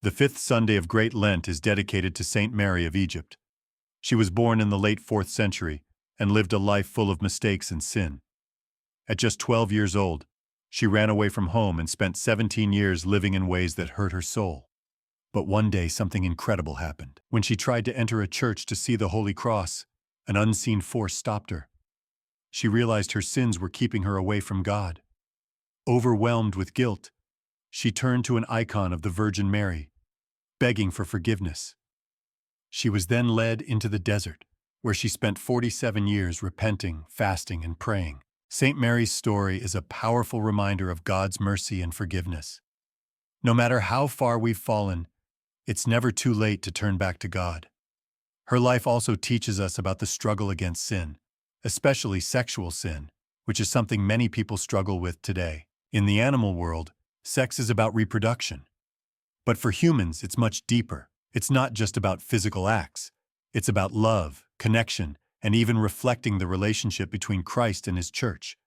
The fifth Sunday of Great Lent is dedicated to Saint Mary of Egypt. She was born in the late 4th century and lived a life full of mistakes and sin. At just 12 years old, she ran away from home and spent 17 years living in ways that hurt her soul. But one day something incredible happened. When she tried to enter a church to see the Holy Cross, an unseen force stopped her. She realized her sins were keeping her away from God. Overwhelmed with guilt, she turned to an icon of the Virgin Mary, begging for forgiveness. She was then led into the desert, where she spent 47 years repenting, fasting, and praying. Saint Mary's story is a powerful reminder of God's mercy and forgiveness. No matter how far we've fallen, it's never too late to turn back to God. Her life also teaches us about the struggle against sin, especially sexual sin, which is something many people struggle with today. In the animal world, sex is about reproduction. But for humans, it's much deeper. It's not just about physical acts. It's about love, connection, and even reflecting the relationship between Christ and His church.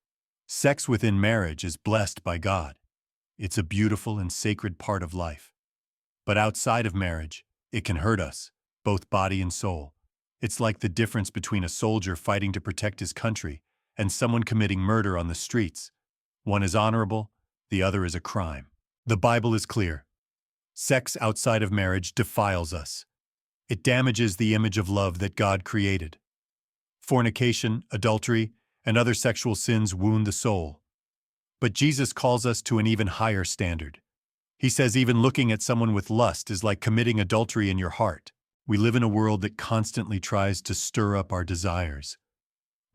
Sex within marriage is blessed by God. It's a beautiful and sacred part of life. But outside of marriage, it can hurt us, both body and soul. It's like the difference between a soldier fighting to protect his country and someone committing murder on the streets. One is honorable, the other is a crime. The Bible is clear. Sex outside of marriage defiles us. It damages the image of love that God created. Fornication, adultery, and other sexual sins wound the soul. But Jesus calls us to an even higher standard. He says even looking at someone with lust is like committing adultery in your heart. We live in a world that constantly tries to stir up our desires.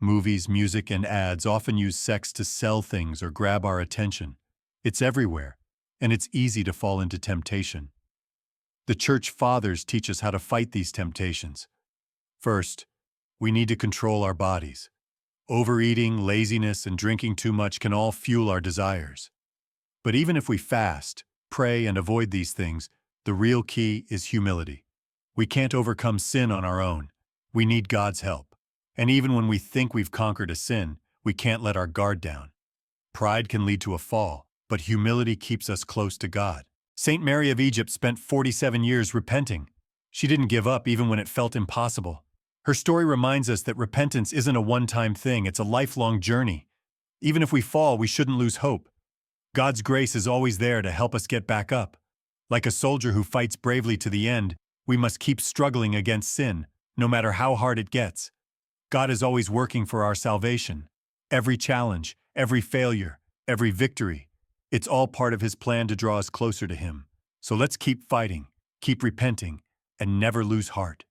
Movies, music, and ads often use sex to sell things or grab our attention. It's everywhere, and it's easy to fall into temptation. The Church Fathers teach us how to fight these temptations. First, we need to control our bodies. Overeating, laziness, and drinking too much can all fuel our desires. But even if we fast, pray, and avoid these things, the real key is humility. We can't overcome sin on our own. We need God's help. And even when we think we've conquered a sin, we can't let our guard down. Pride can lead to a fall, but humility keeps us close to God. Saint Mary of Egypt spent 47 years repenting. She didn't give up even when it felt impossible. Her story reminds us that repentance isn't a one-time thing, it's a lifelong journey. Even if we fall, we shouldn't lose hope. God's grace is always there to help us get back up. Like a soldier who fights bravely to the end, we must keep struggling against sin, no matter how hard it gets. God is always working for our salvation. Every challenge, every failure, every victory, it's all part of His plan to draw us closer to Him. So let's keep fighting, keep repenting, and never lose heart.